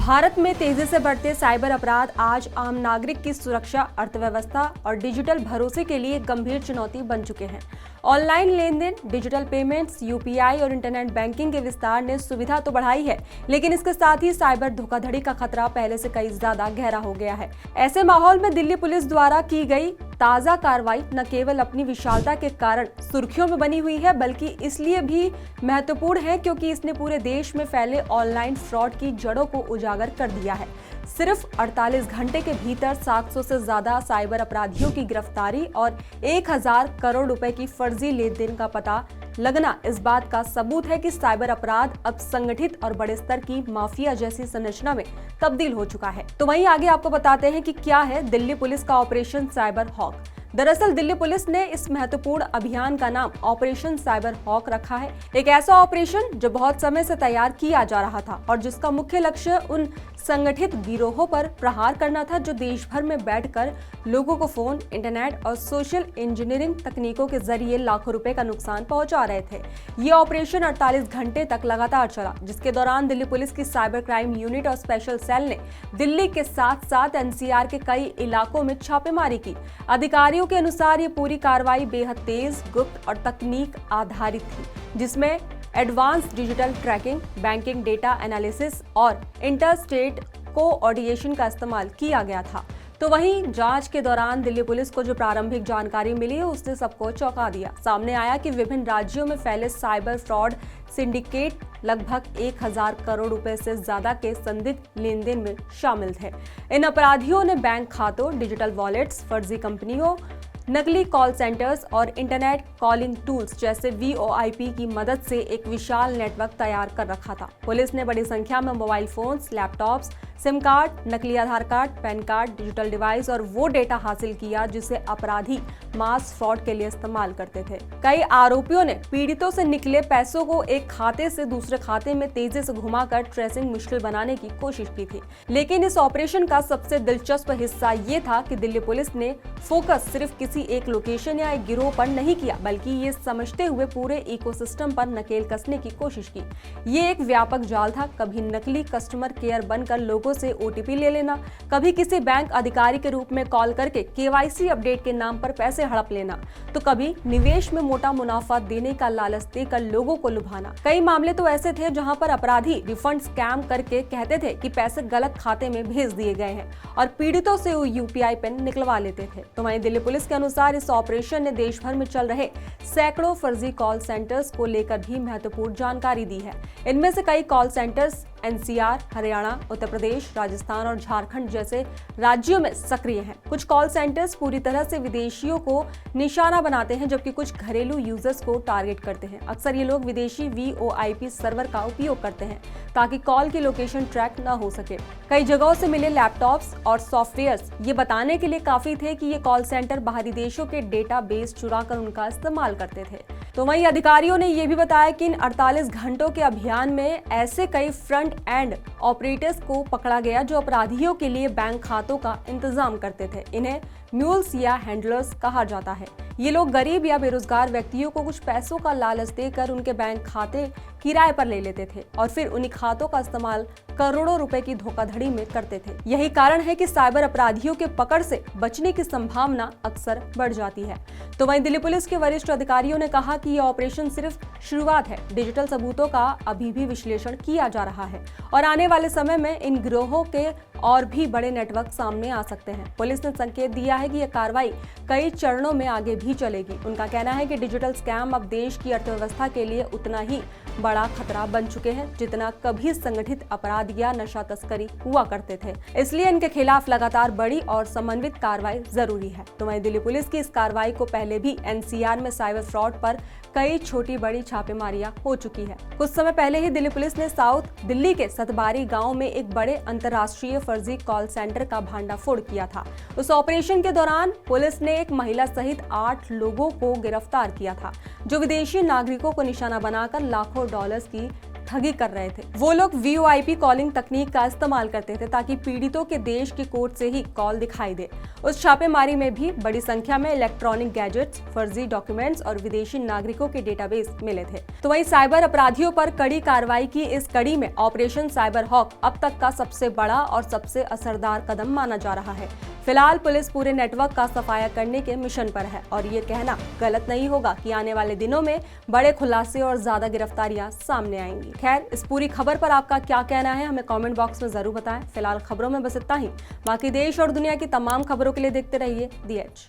भारत में तेजी से बढ़ते साइबर अपराध आज आम नागरिक की सुरक्षा, अर्थव्यवस्था और डिजिटल भरोसे के लिए गंभीर चुनौती बन चुके हैं। ऑनलाइन लेनदेन, डिजिटल पेमेंट्स, यूपीआई और इंटरनेट बैंकिंग के विस्तार ने सुविधा तो बढ़ाई है, लेकिन इसके साथ ही साइबर धोखाधड़ी का खतरा पहले से कई ज्यादा गहरा हो गया है। ऐसे माहौल में दिल्ली पुलिस द्वारा की गई ताजा कार्रवाई न केवल अपनी विशालता के कारण सुर्खियों में बनी हुई है, बल्कि इसलिए भी महत्वपूर्ण है क्योंकि इसने पूरे देश में फैले ऑनलाइन फ्रॉड की जड़ों को उजागर कर दिया है। सिर्फ 48 घंटे के भीतर 700 से ज्यादा साइबर अपराधियों की गिरफ्तारी और 1000 करोड़ रुपए की फर्जी लेनदेन का पता लगना इस बात का सबूत है कि साइबर अपराध अब संगठित और बड़े स्तर की माफिया जैसी संरचना में तब्दील हो चुका है। तो वहीं आगे आपको बताते हैं कि क्या है दिल्ली पुलिस का ऑपरेशन साइबर हॉक। दरअसल दिल्ली पुलिस ने इस महत्वपूर्ण अभियान का नाम ऑपरेशन साइबर हॉक रखा है। एक ऐसा ऑपरेशन जो बहुत समय से तैयार किया जा रहा था और जिसका मुख्य लक्ष्य उन संगठित गिरोहों पर प्रहार करना था जो देश भर में बैठकर लोगों को फोन, इंटरनेट और सोशल इंजीनियरिंग तकनीकों के जरिए लाखों रुपए का नुकसान पहुंचा रहे थे। ये ऑपरेशन 48 घंटे तक लगातार चला, जिसके दौरान दिल्ली पुलिस की साइबर क्राइम यूनिट और स्पेशल सेल ने दिल्ली के साथ साथ एनसीआर के कई इलाकों में छापेमारी की। अधिकारियों के अनुसार ये पूरी कार्रवाई बेहद तेज, गुप्त और तकनीक आधारित थी, जिसमें advance digital tracking, banking data analysis और इंटर स्टेट कोऑर्डिनेशन का इस्तेमाल किया गया था। तो वहीं जांच के दौरान दिल्ली पुलिस को जो प्रारंभिक जानकारी मिली है उसने सबको चौंका दिया। सामने आया कि विभिन्न राज्यों में फैले साइबर फ्रॉड सिंडिकेट लगभग 1000 करोड़ रुपए से ज्यादा के संदिग्ध लेनदेन में शामिल थे। इन अपराधियों ने बैंक खातों, डिजिटल वॉलेट्स, फर्जी कंपनियों, नकली कॉल सेंटर्स और इंटरनेट कॉलिंग टूल्स जैसे वीओआईपी की मदद से एक विशाल नेटवर्क तैयार कर रखा था। पुलिस ने बड़ी संख्या में mobile phones, laptops, sim card, नकली Aadhaar card, PAN card, digital device और वो डेटा हासिल किया जिसे अपराधी मास फ्रॉड के लिए इस्तेमाल करते थे। कई आरोपियों ने पीड़ितों से निकले पैसों को एक खाते से दूसरे खाते में तेजी से घुमाकर ट्रेसिंग मुश्किल बनाने की कोशिश की थी। लेकिन इस ऑपरेशन का सबसे दिलचस्प हिस्सा ये था कि दिल्ली पुलिस ने फोकस सिर्फ किसी एक लोकेशन या एक गिरोह पर नहीं किया, बल्कि ये समझते हुए पूरे इकोसिस्टम पर नकेल कसने की कोशिश की। ये एक व्यापक जाल था। कभी नकली कस्टमर केयर बनकर लोगों से ओटीपी ले लेना, कभी किसी बैंक अधिकारी के रूप में कॉल करके केवाईसी अपडेट के नाम पर पैसे हड़प लेना, तो कभी निवेश में मोटा मुनाफा देने का लालच देकर लोगों को लुभाना। कई मामले तो ऐसे थे जहां पर अपराधी रिफंड स्कैम करके कहते थे कि पैसे गलत खाते में भेज दिए गए हैं और पीड़ितों से वो यूपीआई पिन निकलवा लेते थे। तो वहीं दिल्ली पुलिस के अनुसार इस ऑपरेशन ने देश भर में चल रहे सैकड़ों फर्जी कॉल सेंटर्स को लेकर भी महत्वपूर्ण जानकारी दी है। इनमें से कई call centres NCR, Haryana, Uttar Pradesh, Rajasthan और झारखंड जैसे राज्यों में सक्रिय हैं। कुछ कॉल सेंटर्स पूरी तरह से विदेशियों को निशाना बनाते हैं, जबकि कुछ घरेलू यूजर्स को टारगेट करते हैं। अक्सर ये लोग विदेशी वीओआईपी सर्वर का उपयोग करते हैं ताकि कॉल की लोकेशन ट्रैक न हो सके। कई जगहों से मिले लैपटॉप्स और सॉफ्टवेयर्स ये बताने के लिए काफी थे कि ये कॉल सेंटर बाहरी देशों के डेटाबेस चुराकर उनका इस्तेमाल करते थे। तो वहीं अधिकारियों ने यह भी बताया कि इन 48 घंटों के अभियान में ऐसे कई फ्रंट एंड ऑपरेटर्स को पकड़ा गया जो अपराधियों के लिए बैंक खातों का इंतजाम करते थे। इन्हें म्यूल्स या हैंडलर्स कहा जाता है। ये लोग गरीब या बेरोजगार व्यक्तियों को कुछ पैसों का लालच देकर उनके बैंक खाते किराए पर ले लेते थे और फिर उन्हीं खातों का इस्तेमाल करोड़ों रुपए की धोखाधड़ी में करते थे। यही कारण है कि साइबर अपराधियों के पकड़ से बचने की संभावना अक्सर बढ़ जाती है। तो वहीं दिल्ली पुलिस के वरिष्ठ अधिकारियों ने कहा कि यह ऑपरेशन सिर्फ शुरुआत है। डिजिटल सबूतों का अभी भी विश्लेषण किया जा रहा है और आने वाले समय में इन गिरोहों के और भी बड़े नेटवर्क सामने आ सकते हैं। पुलिस ने संकेत दिया है कि यह कार्रवाई कई चरणों में आगे भी चलेगी। उनका कहना है कि डिजिटल स्कैम अब देश की अर्थव्यवस्था के लिए उतना ही बड़ा खतरा बन चुके हैं जितना कभी संगठित अपराध या नशा तस्करी हुआ करते थे। इसलिए इनके खिलाफ लगातार बड़ी और समन्वित कार्रवाई जरूरी है। तो वहीं दिल्ली पुलिस की इस कार्रवाई को पहले भी एनसीआर में साइबर फ्रॉड पर कई छोटी बड़ी छापेमारियां हो चुकी है। कुछ समय पहले ही दिल्ली पुलिस ने साउथ दिल्ली के सतबारी गांव में एक बड़े अंतर्राष्ट्रीय फर्जी कॉल सेंटर का भांडाफोड़ किया था। उस ऑपरेशन के दौरान पुलिस ने एक महिला सहित 8 लोगों को गिरफ्तार किया था जो विदेशी नागरिकों को निशाना बनाकर लाखों डॉलर्स की ठगी कर रहे थे। वो लोग VoIP कॉलिंग तकनीक का इस्तेमाल करते थे ताकि पीड़ितों के देश के कोड से ही कॉल दिखाई दे। उस छापेमारी में भी बड़ी संख्या में इलेक्ट्रॉनिक गैजेट्स, फर्जी डॉक्यूमेंट्स और विदेशी नागरिकों के डेटाबेस मिले थे। तो वहीं साइबर अपराधियों पर कड़ी कार्रवाई की इस कड़ी में ऑपरेशन साइबर हॉक अब तक का सबसे बड़ा और सबसे असरदार कदम माना जा रहा है। फिलहाल पुलिस पूरे नेटवर्क का सफाया करने के मिशन पर है और ये कहना गलत नहीं होगा कि आने वाले दिनों में बड़े खुलासे और ज्यादा गिरफ्तारियां सामने आएंगी। खैर, इस पूरी खबर पर आपका क्या कहना है हमें कमेंट बॉक्स में जरूर बताएं। फिलहाल खबरों में बस इतना ही। बाकी देश और दुनिया की तमाम खबरों के लिए देखते रहिए दी एज।